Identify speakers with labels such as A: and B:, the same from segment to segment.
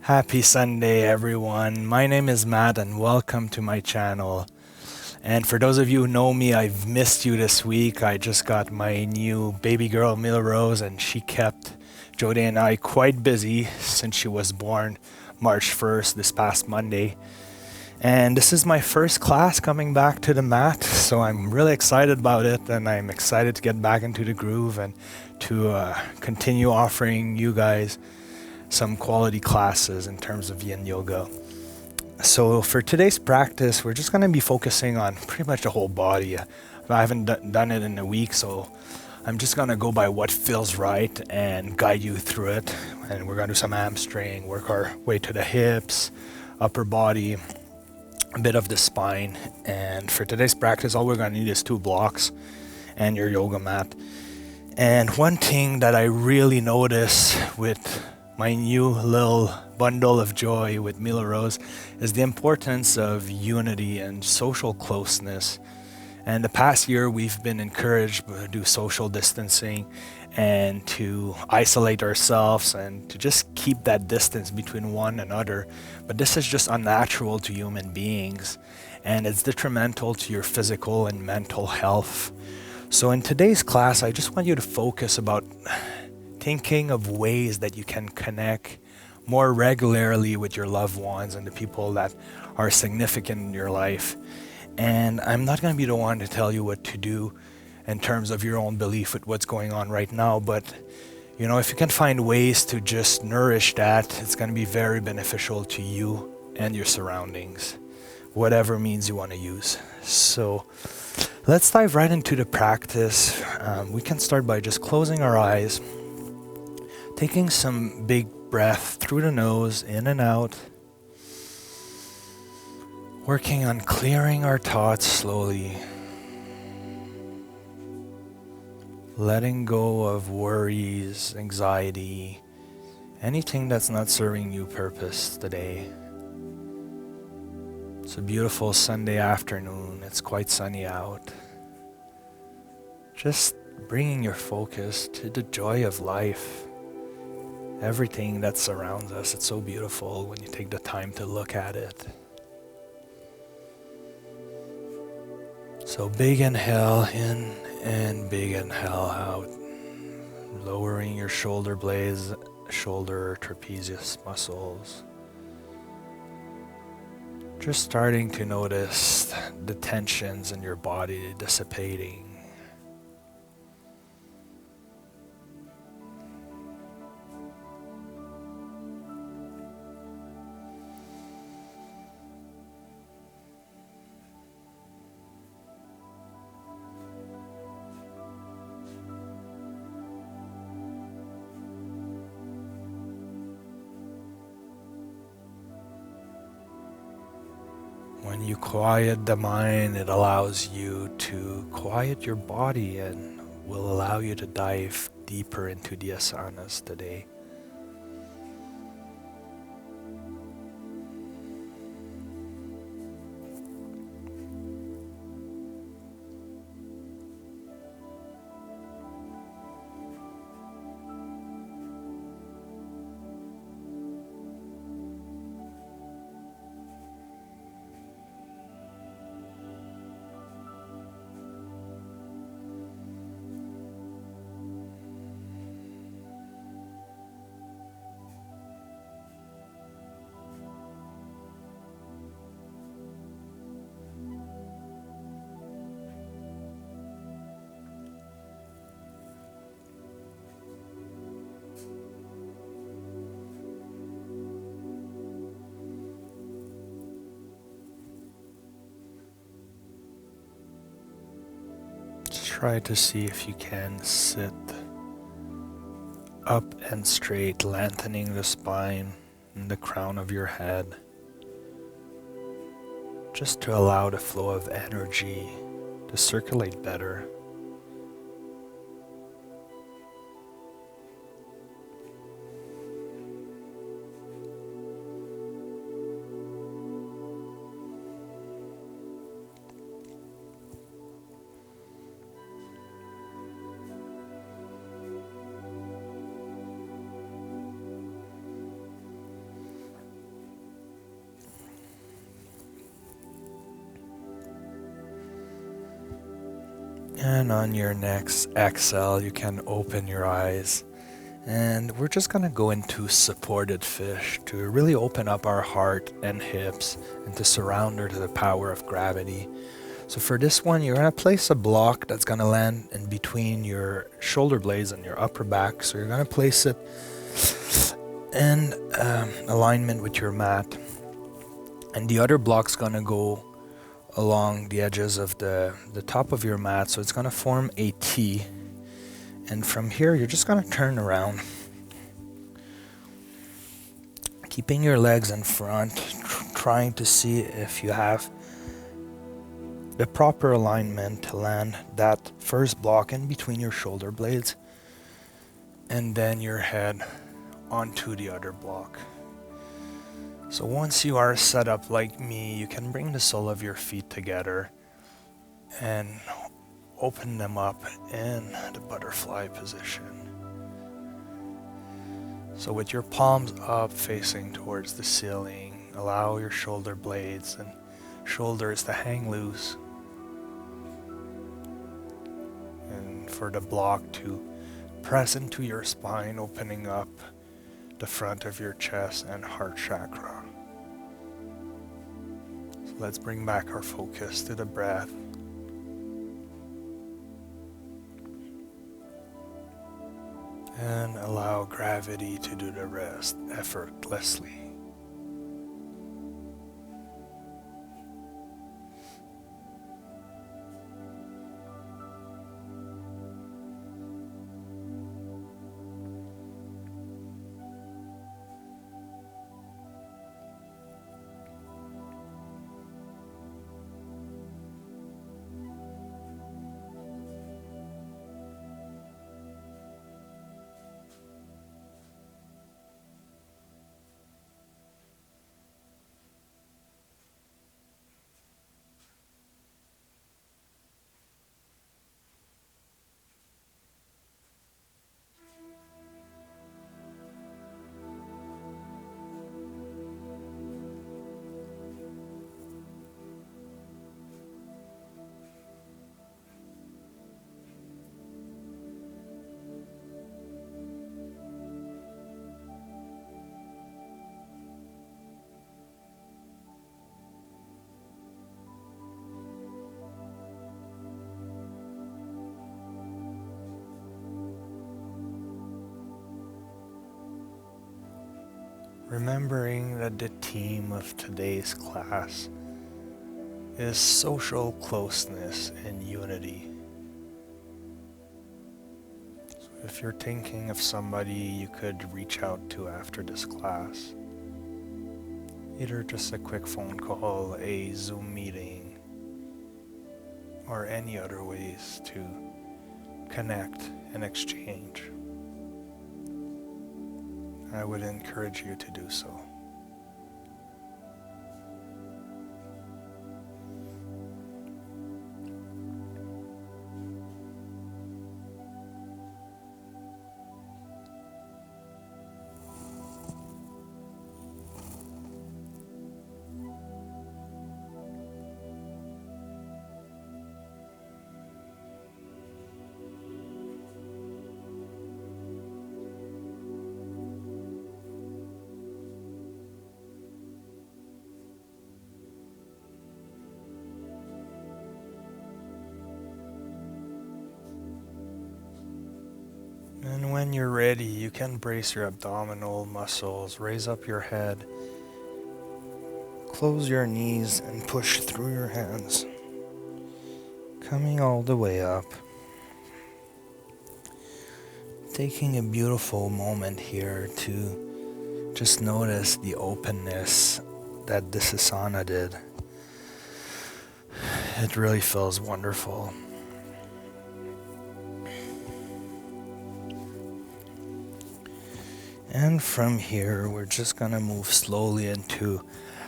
A: Happy Sunday, everyone. My name is Matt, and welcome to my channel. And for those of you who know me, I've missed you this week. I just got my new baby girl, Mila Rose, and she kept Jody and I quite busy since she was born March 1st, this past Monday. And this is my first class coming back to the mat, so I'm really excited about it, and I'm excited to get back into the groove and to continue offering you guys some quality classes in terms of yin yoga. So for today's practice, we're just going to be focusing on pretty much the whole body. I haven't done it in a week, so I'm just going to go by what feels right and guide you through it. And we're going to do some hamstring, work our way to the hips, upper body, a bit of the spine. And for today's practice, all we're going to need is 2 blocks and your yoga mat. And one thing that I really notice with my new little bundle of joy with Mila Rose is the importance of unity and social closeness. And the past year, we've been encouraged to do social distancing and to isolate ourselves and to just keep that distance between one another. But this is just unnatural to human beings, and it's detrimental to your physical and mental health. So in today's class, I just want you to focus about thinking of ways that you can connect more regularly with your loved ones and the people that are significant in your life. And I'm not going to be the one to tell you what to do in terms of your own belief with what's going on right now, but if you can find ways to just nourish that, it's going to be very beneficial to you and your surroundings, whatever means you want to use. So let's dive right into the practice. We can start by just closing our eyes, taking some big breath through the nose, in and out. Working on clearing our thoughts slowly. Letting go of worries, anxiety, anything that's not serving you purpose today. It's a beautiful Sunday afternoon. It's quite sunny out. Just bringing your focus to the joy of life. Everything that surrounds us, it's so beautiful when you take the time to look at it. So big inhale in and big inhale out. Lowering your shoulder blades, shoulder trapezius muscles. Just starting to notice the tensions in your body dissipating. When you quiet the mind, it allows you to quiet your body and will allow you to dive deeper into the asanas today. Try to see if you can sit up and straight, lengthening the spine and the crown of your head, just to allow the flow of energy to circulate better. And on your next exhale, you can open your eyes. And we're just going to go into supported fish to really open up our heart and hips and to surrender to the power of gravity. So for this one, you're going to place a block that's going to land in between your shoulder blades and your upper back. So you're going to place it in alignment with your mat. And the other block's going to go along the edges of the top of your mat. So it's going to form a T. And from here, you're just going to turn around, keeping your legs in front, trying to see if you have the proper alignment to land that first block in between your shoulder blades, and then your head onto the other block. So once you are set up like me, you can bring the sole of your feet together and open them up in the butterfly position. So with your palms up facing towards the ceiling, allow your shoulder blades and shoulders to hang loose. And for the block to press into your spine, opening up the front of your chest and heart chakra. So let's bring back our focus to the breath. And allow gravity to do the rest effortlessly. Remembering that the theme of today's class is social closeness and unity. So if you're thinking of somebody you could reach out to after this class, either just a quick phone call, a Zoom meeting, or any other ways to connect and exchange, I would encourage you to do so. And when you're ready, you can brace your abdominal muscles, raise up your head, close your knees and push through your hands, coming all the way up. Taking a beautiful moment here to just notice the openness that this asana did. It really feels wonderful. And from here, we're just gonna move slowly into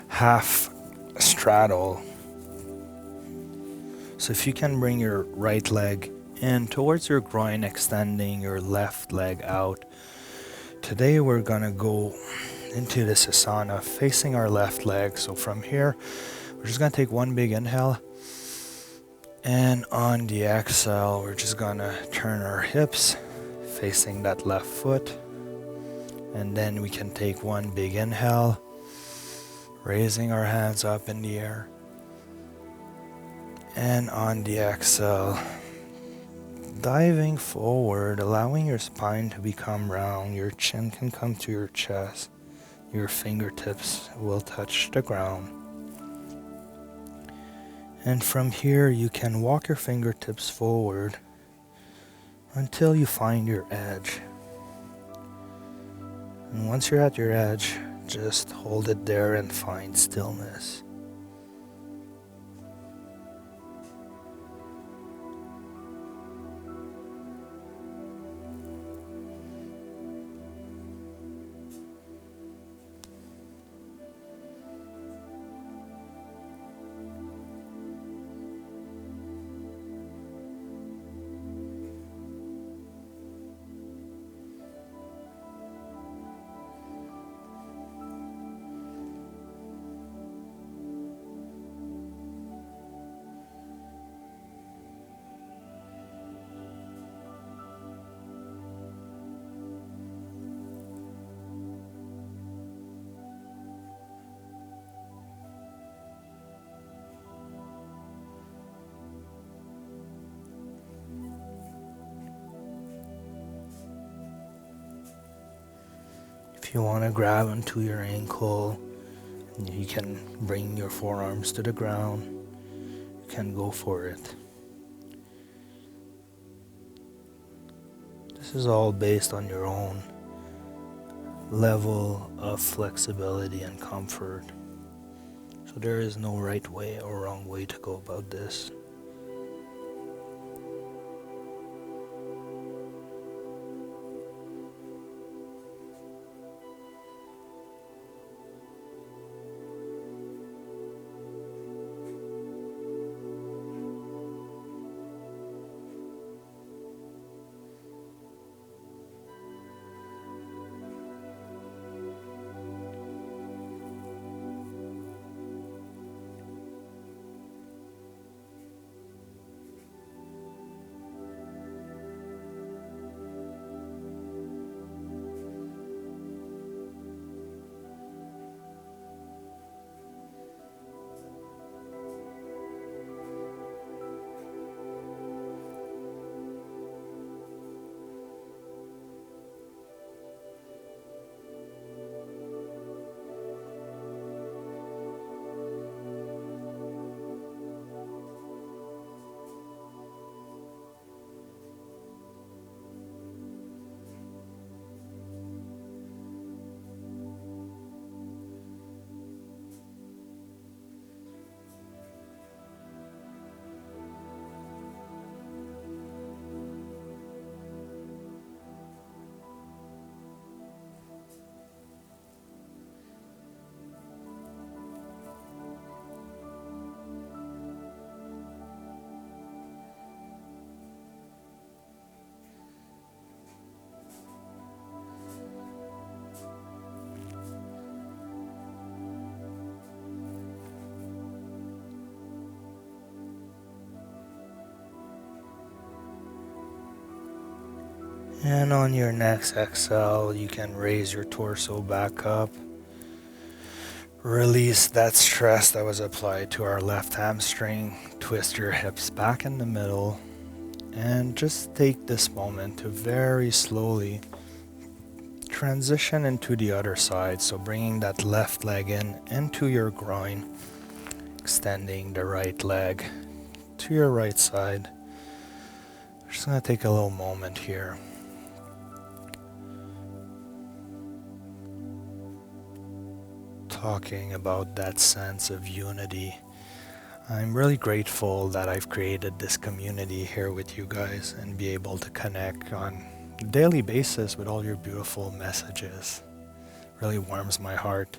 A: half straddle. So if you can bring your right leg in towards your groin, extending your left leg out. Today we're gonna go into this asana facing our left leg. So from here, we're just gonna take one big inhale And on the exhale, we're just gonna turn our hips facing that left foot. And then we can take one big inhale, raising our hands up in the air. And on the exhale, diving forward, allowing your spine to become round, your chin can come to your chest, your fingertips will touch the ground. And from here, you can walk your fingertips forward until you find your edge. And once you're at your edge, just hold it there and find stillness. If you want to grab onto your ankle, you can bring your forearms to the ground. You can go for it. This is all based on your own level of flexibility and comfort. So there is no right way or wrong way to go about this. And on your next exhale, you can raise your torso back up. Release that stress that was applied to our left hamstring. Twist your hips back in the middle. And just take this moment to very slowly transition into the other side. So bringing that left leg into your groin. Extending the right leg to your right side. We're just going to take a little moment here. Talking about that sense of unity. I'm really grateful that I've created this community here with you guys and be able to connect on a daily basis with all your beautiful messages. Really warms my heart.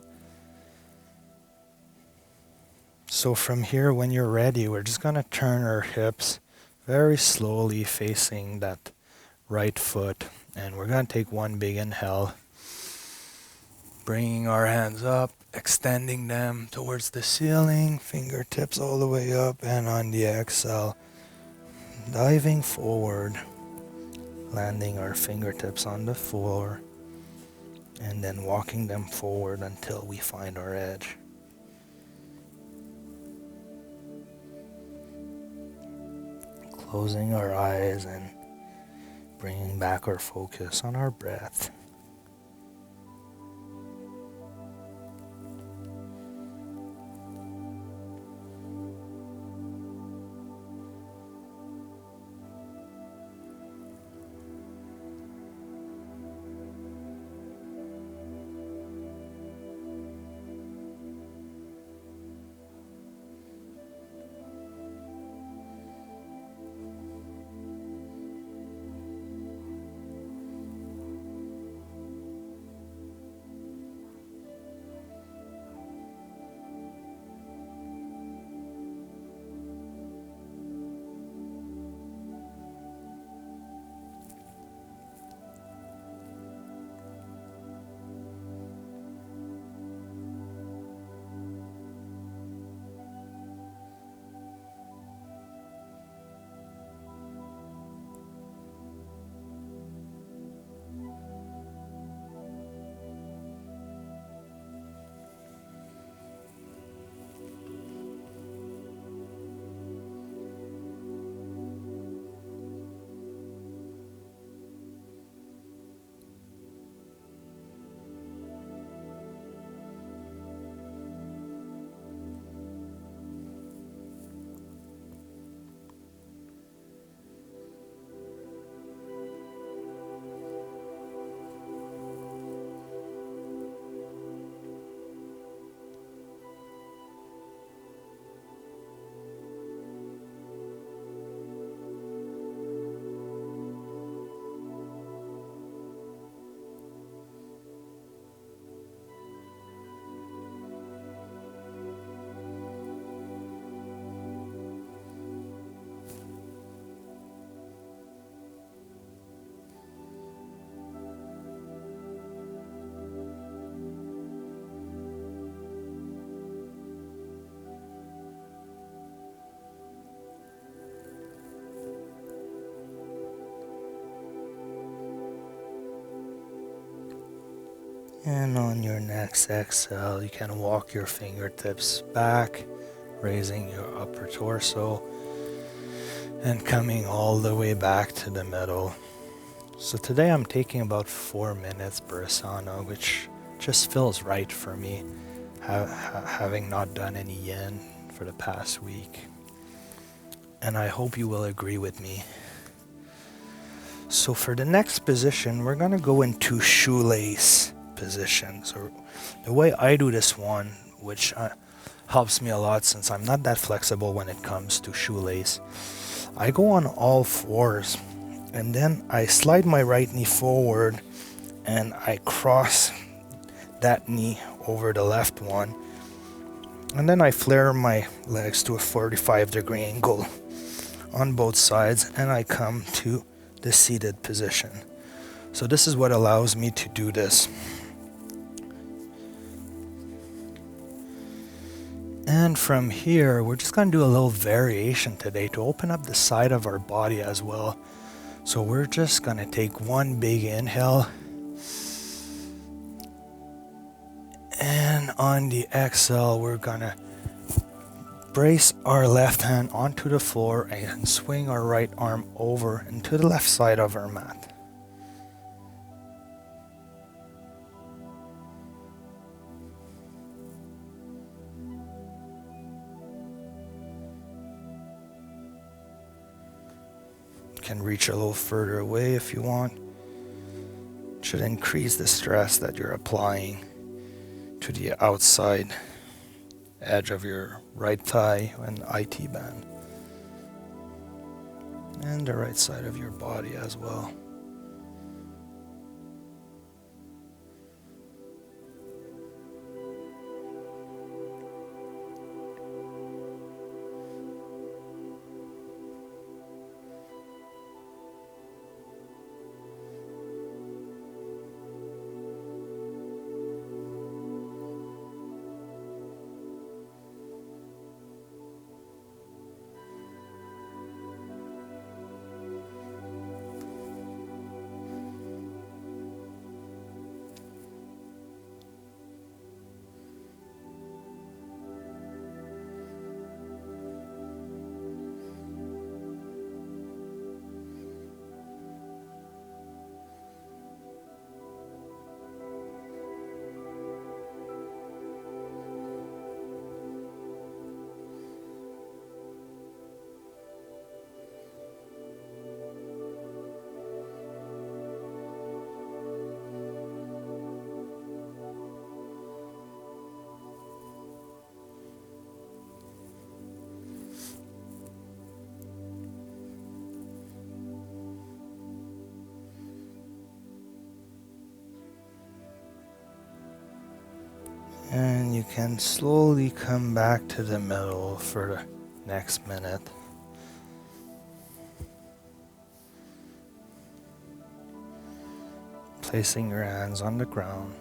A: So from here, when you're ready, we're just going to turn our hips very slowly facing that right foot, and we're going to take one big inhale. Bringing our hands up, extending them towards the ceiling, fingertips all the way up, and on the exhale, diving forward, landing our fingertips on the floor, and then walking them forward until we find our edge. Closing our eyes and bringing back our focus on our breath. And on your next exhale, you can walk your fingertips back, raising your upper torso and coming all the way back to the middle. So today I'm taking about 4 minutes per asana, which just feels right for me, having not done any yin for the past week. And I hope you will agree with me. So for the next position, we're going to go into shoelace position. So the way I do this one, which helps me a lot since I'm not that flexible when it comes to shoelace, I go on all fours and then I slide my right knee forward and I cross that knee over the left one, and then I flare my legs to a 45-degree angle on both sides and I come to the seated position. So this is what allows me to do this. And from here, we're just going to do a little variation today to open up the side of our body as well. So we're just going to take one big inhale. And on the exhale, we're going to brace our left hand onto the floor and swing our right arm over into the left side of our mat. Can reach a little further away if you want. Should increase the stress that you're applying to the outside edge of your right thigh and IT band, and the right side of your body as well. And you can slowly come back to the middle for the next minute. Placing your hands on the ground.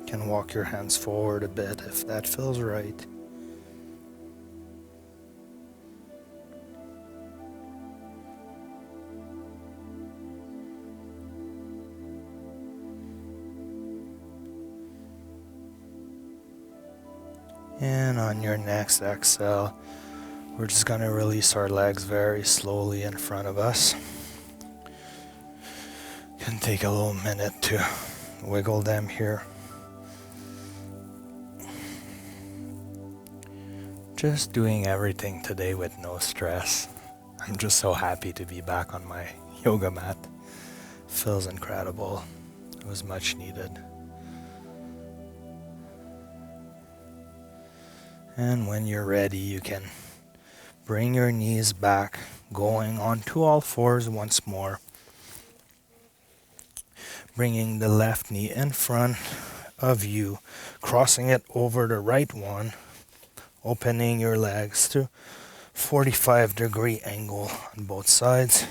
A: You can walk your hands forward a bit if that feels right. And on your next exhale, we're just going to release our legs very slowly in front of us. You can take a little minute to wiggle them here. Just doing everything today with no stress. I'm just so happy to be back on my yoga mat. Feels incredible. It was much needed. And when you're ready, you can bring your knees back, going onto all fours once more. Bringing the left knee in front of you, crossing it over the right one, opening your legs to 45-degree angle on both sides,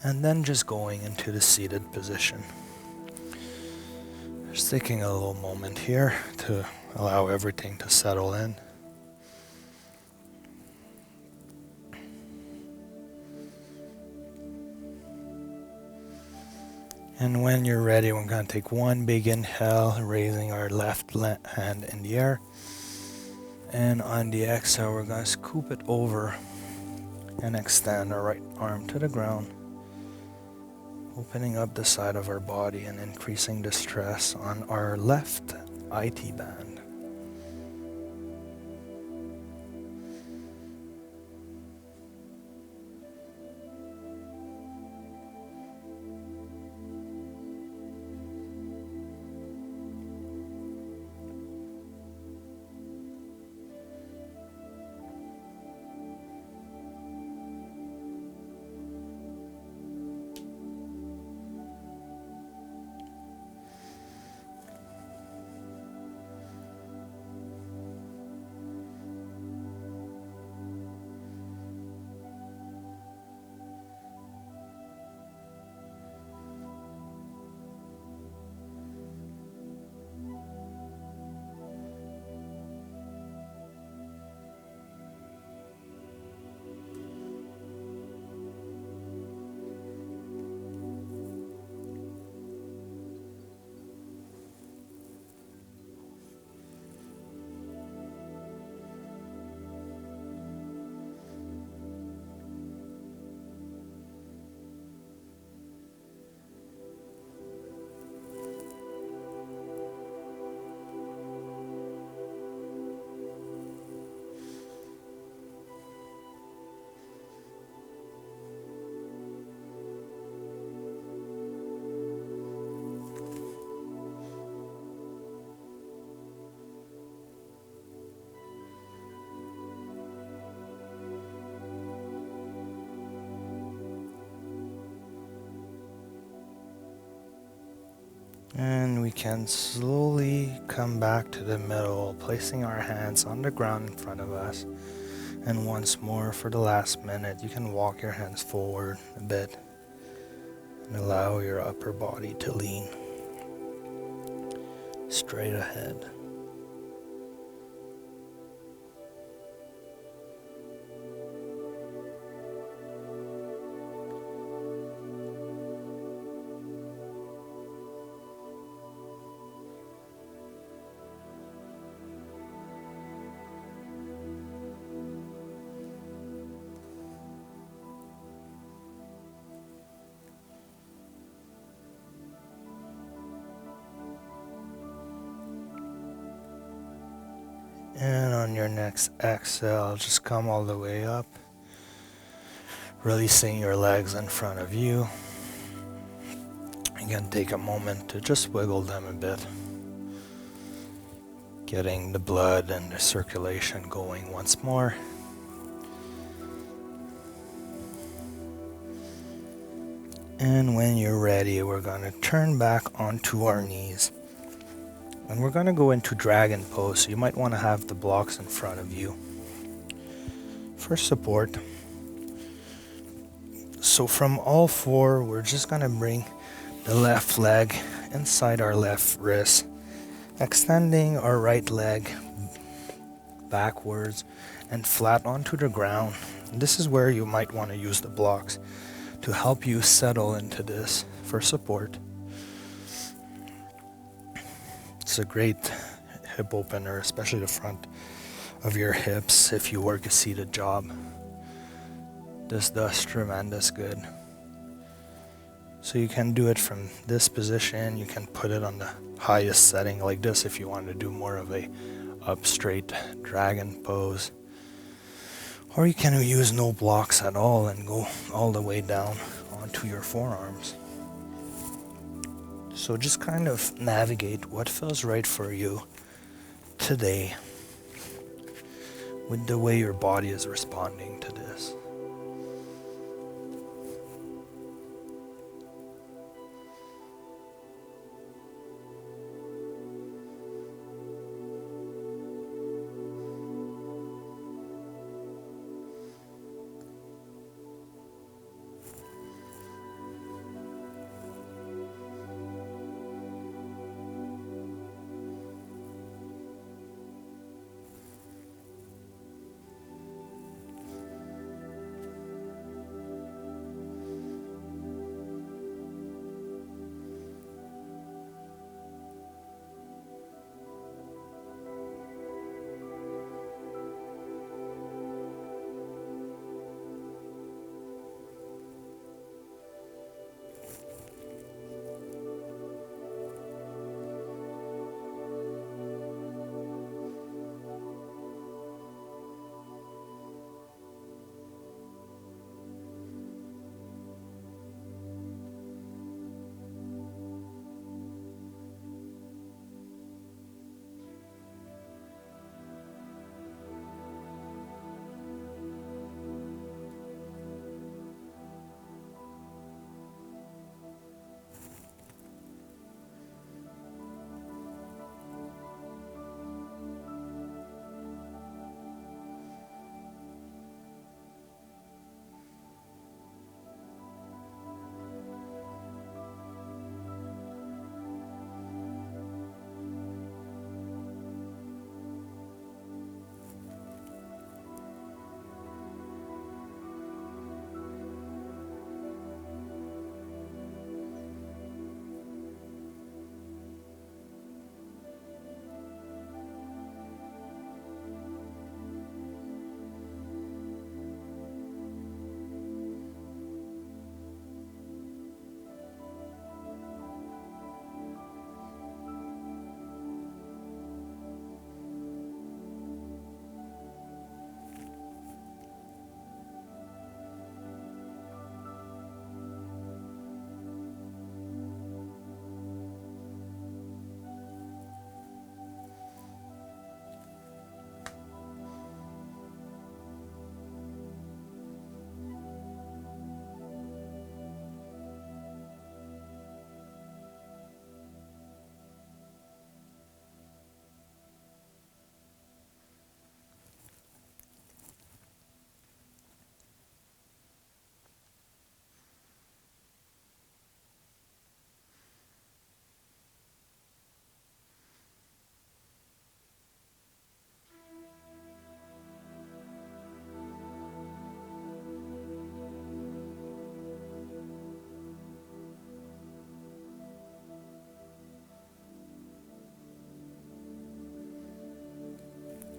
A: and then just going into the seated position. Just taking a little moment here to allow everything to settle in. And when you're ready, we're going to take one big inhale, raising our left hand in the air. And on the exhale, we're going to scoop it over and extend our right arm to the ground, opening up the side of our body and increasing the stress on our left IT band. And we can slowly come back to the middle, placing our hands on the ground in front of us. And once more, for the last minute, you can walk your hands forward a bit and allow your upper body to lean straight ahead. And on your next exhale, just come all the way up, releasing your legs in front of you. You can take a moment to just wiggle them a bit, getting the blood and the circulation going once more. And when you're ready, we're going to turn back onto our knees. And we're going to go into dragon pose, so you might want to have the blocks in front of you for support. So from all four, we're just going to bring the left leg inside our left wrist, extending our right leg backwards and flat onto the ground. This is where you might want to use the blocks to help you settle into this for support. It's a great hip opener, especially the front of your hips if you work a seated job. This does tremendous good. So you can do it from this position. You can put it on the highest setting like this if you want to do more of a up straight dragon pose. Or you can use no blocks at all and go all the way down onto your forearms. So just kind of navigate what feels right for you today with the way your body is responding to this.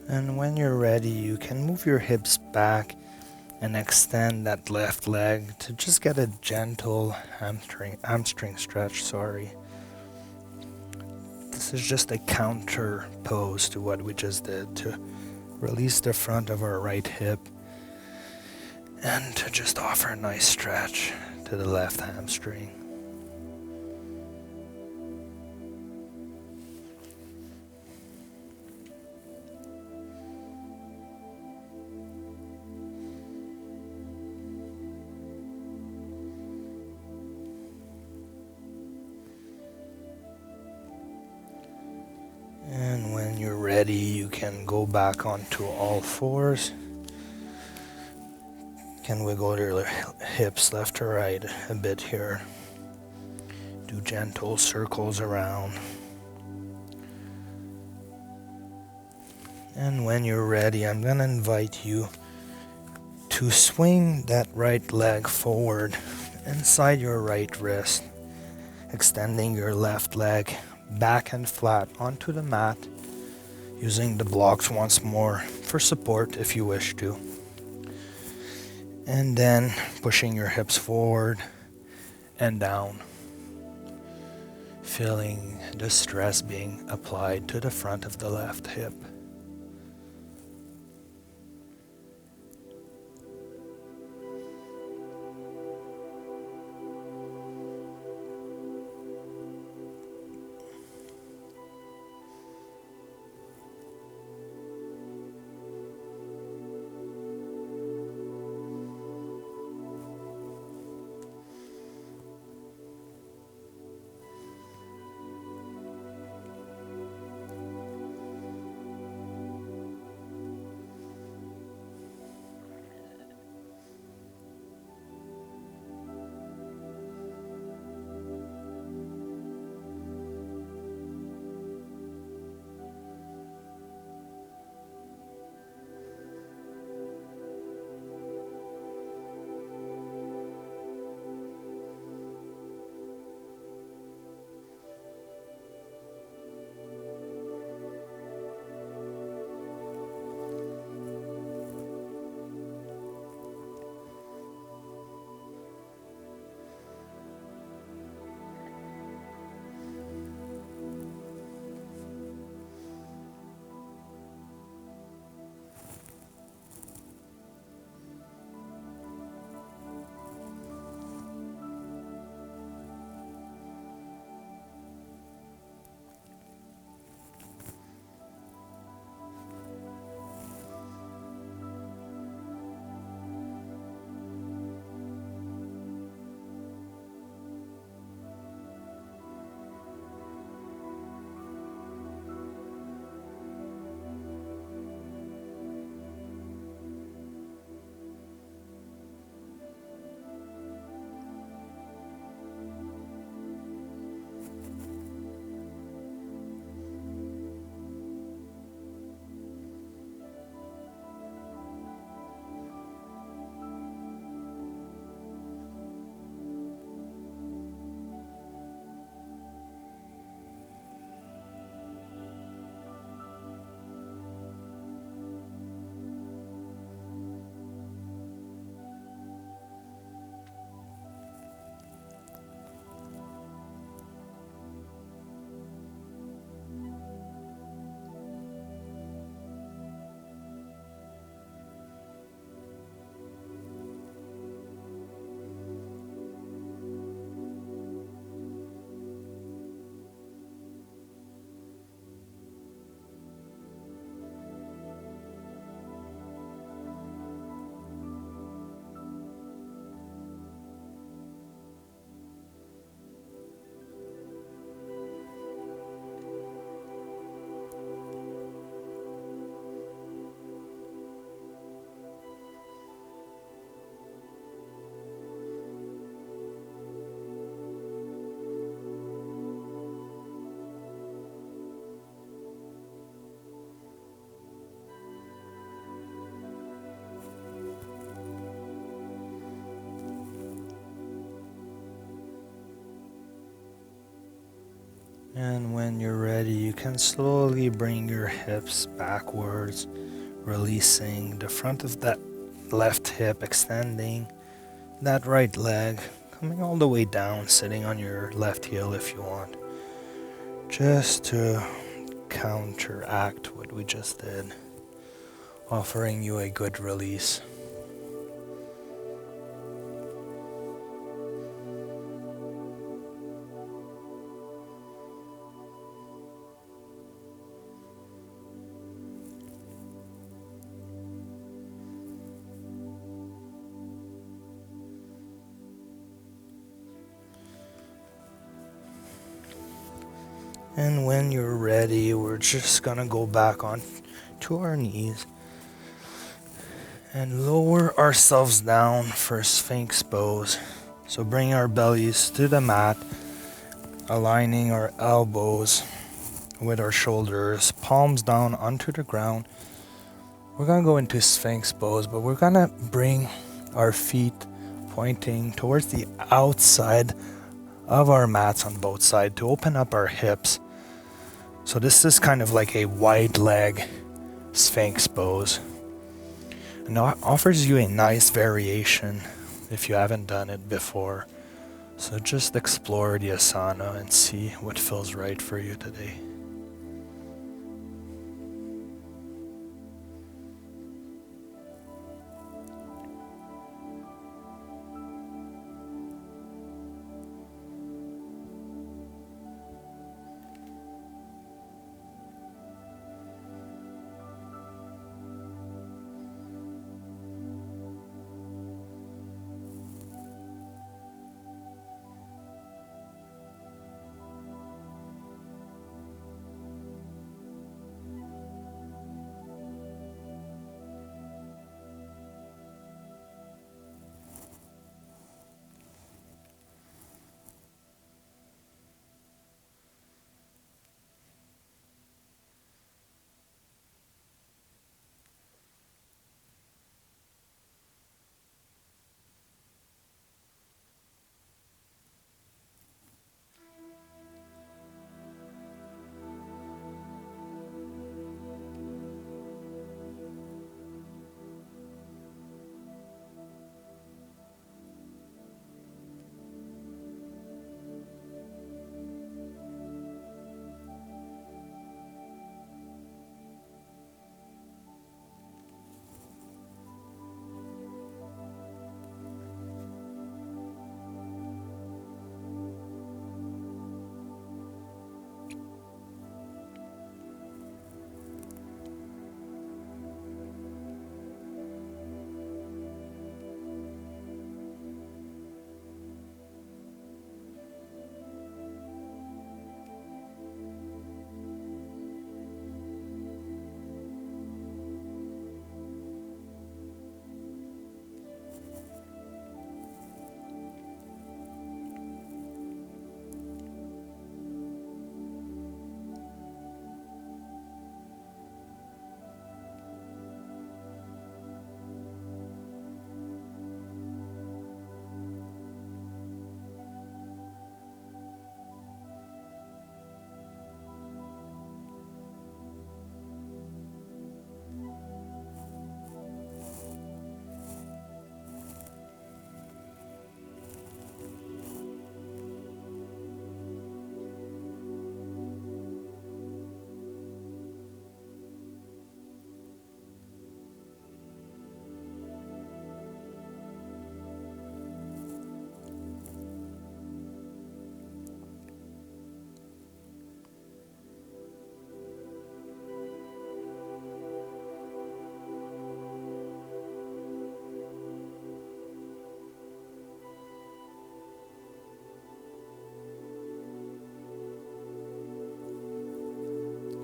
A: And when you're ready, you can move your hips back and extend that left leg to just get a gentle hamstring stretch, This is just a counter pose to what we just did, to release the front of our right hip and to just offer a nice stretch to the left hamstring. ready, you can go back onto all fours. Can wiggle your hips left to right a bit here. Do gentle circles around. And when you're ready, I'm going to invite you to swing that right leg forward inside your right wrist, extending your left leg back and flat onto the mat, using the blocks once more for support if you wish to. And then pushing your hips forward and down, feeling the stress being applied to the front of the left hip. And when you're ready, you can slowly bring your hips backwards, releasing the front of that left hip, extending that right leg, coming all the way down, sitting on your left heel if you want, just to counteract what we just did, offering you a good release. And when you're ready, we're just gonna go back on to our knees and lower ourselves down for Sphinx pose. So bring our bellies to the mat, aligning our elbows with our shoulders, palms down onto the ground. We're gonna go into Sphinx pose, but we're gonna bring our feet pointing towards the outside of our mats on both sides to open up our hips. So this is kind of like a wide leg Sphinx pose. And it offers you a nice variation if you haven't done it before. So just explore the asana and see what feels right for you today.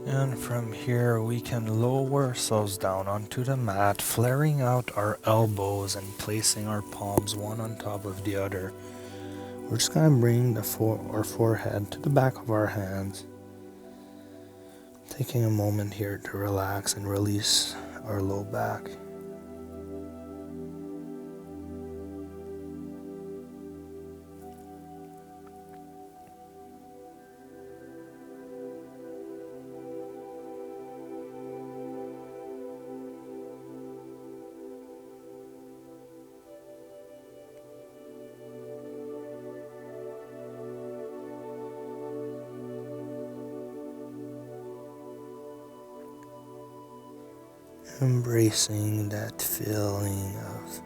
A: And from here we can lower ourselves down onto the mat, flaring out our elbows and placing our palms one on top of the other. We're just going to bring our forehead to the back of our hands, taking a moment here to relax and release our low back. Embracing that feeling of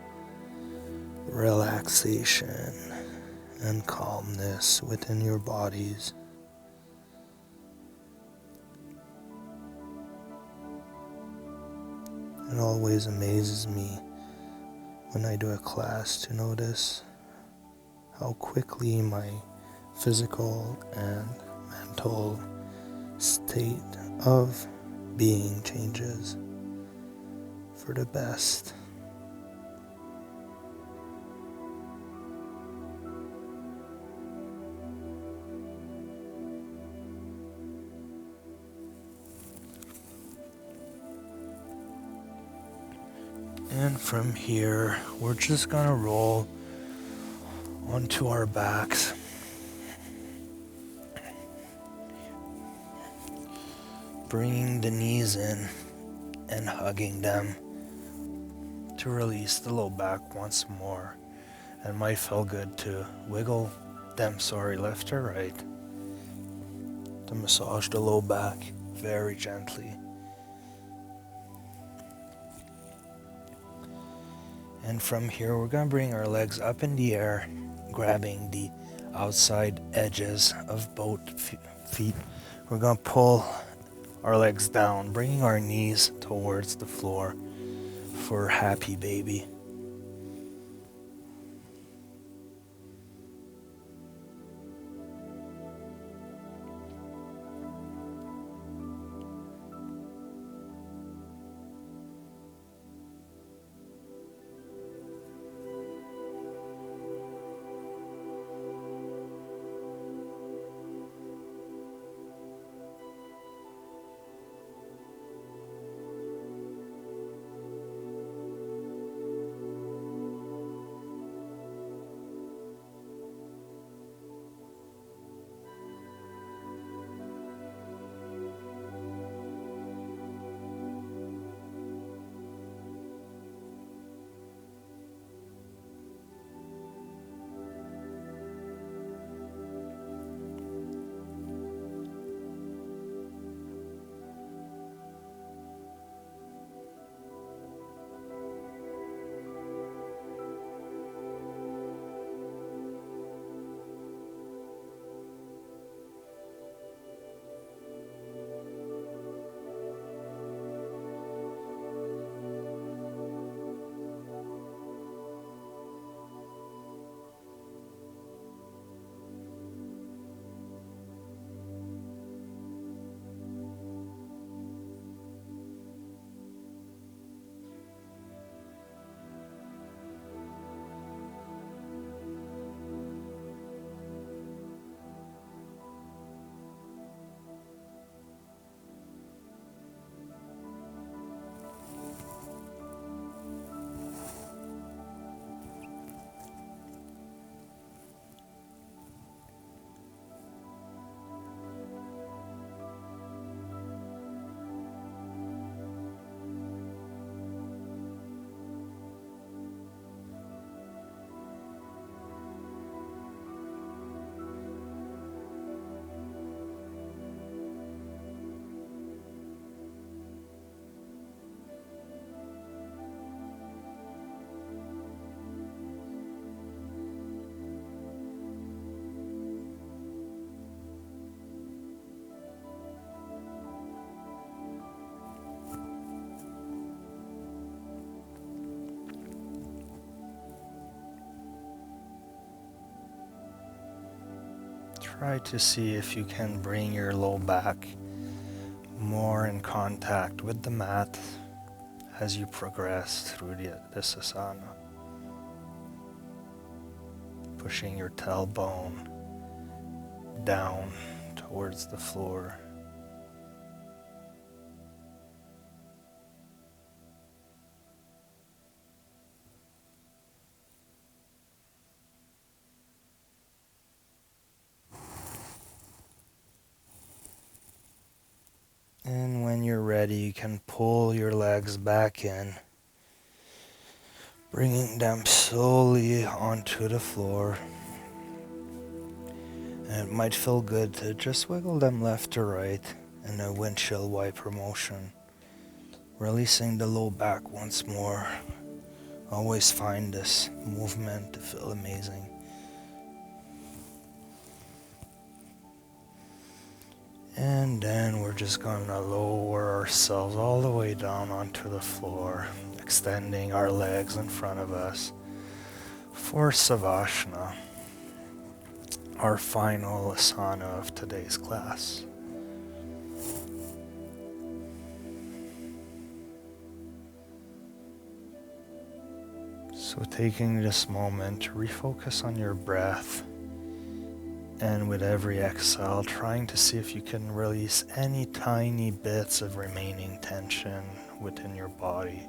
A: relaxation and calmness within your bodies. It always amazes me when I do a class to notice how quickly my physical and mental state of being changes for the best. And from here, we're just gonna roll onto our backs. Bringing the knees in and hugging them to release the low back once more. And it might feel good to wiggle them, left or right, to massage the low back very gently. And from here, we're going to bring our legs up in the air, grabbing the outside edges of both feet. We're going to pull our legs down, bringing our knees towards the floor for happy baby. Try to see if you can bring your low back more in contact with the mat as you progress through this asana. Pushing your tailbone down towards the floor. And when you're ready, you can pull your legs back in, bringing them slowly onto the floor. And it might feel good to just wiggle them left to right in a windshield wiper motion, releasing the low back once more. Always find this movement to feel amazing. And then we're just gonna lower ourselves all the way down onto the floor, extending our legs in front of us for Savasana, our final asana of today's class. So taking this moment to refocus on your breath, and with every exhale, trying to see if you can release any tiny bits of remaining tension within your body.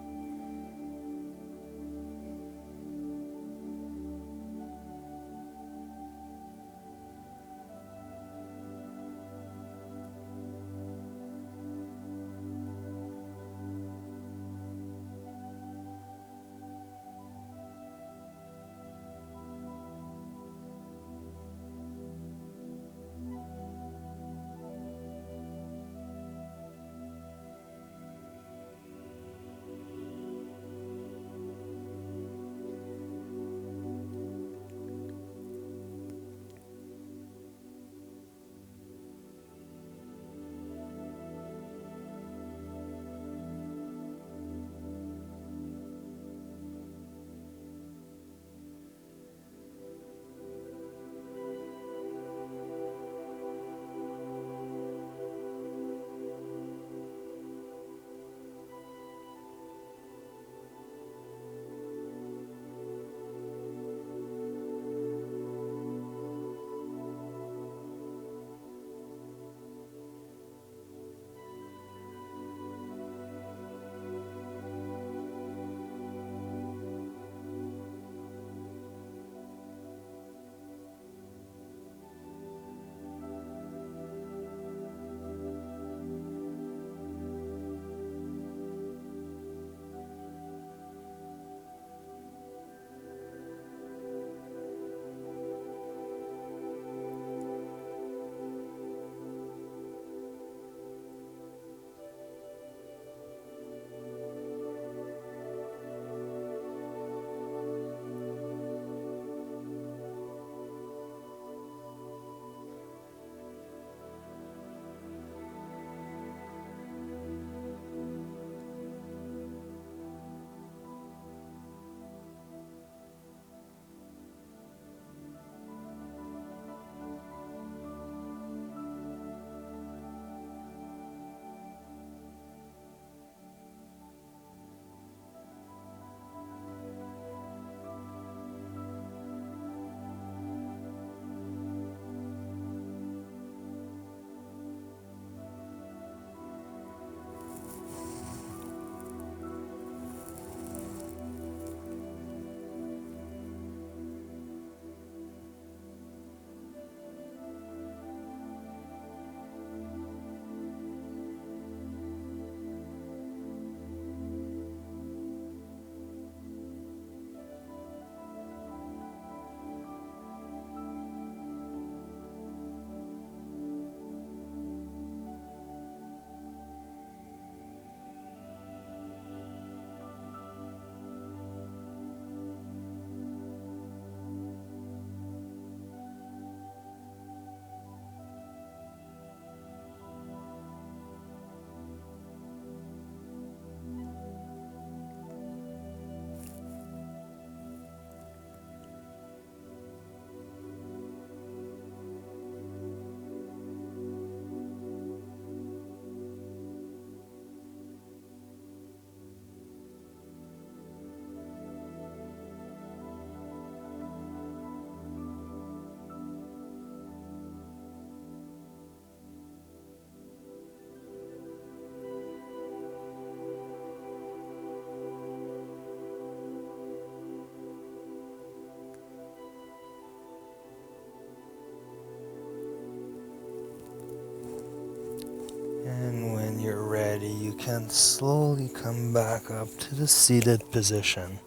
A: And when you're ready, you can slowly come back up to the seated position.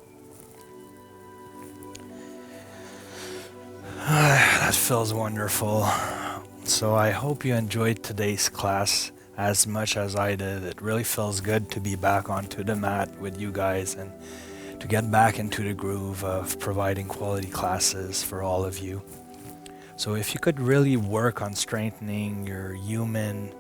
A: That feels wonderful. So I hope you enjoyed today's class as much as I did. It really feels good to be back onto the mat with you guys and to get back into the groove of providing quality classes for all of you. So if you could really work on strengthening your human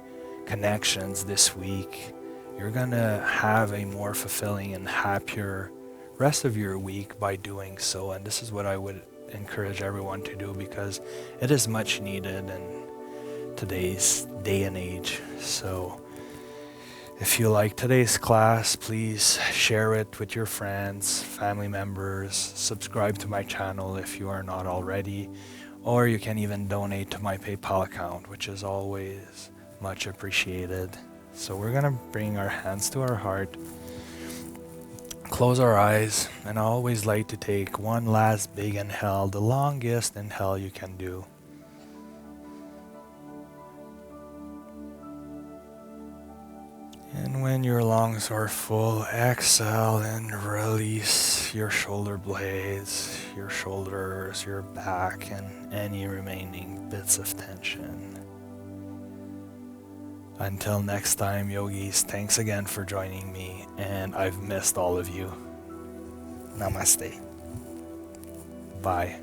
A: connections this week, you're gonna have a more fulfilling and happier rest of your week by doing so. And this is what I would encourage everyone to do because it is much needed in today's day and age. So If you like today's class, please share it with your friends, family members, subscribe to my channel if you are not already, or you can even donate to my PayPal account, which is always much appreciated. So we're gonna bring our hands to our heart, close our eyes, and I always like to take one last big inhale, the longest inhale you can do. And when your lungs are full, exhale and release your shoulder blades, your shoulders, your back, and any remaining bits of tension. Until next time, yogis, thanks again for joining me, and I've missed all of you. Namaste. Bye.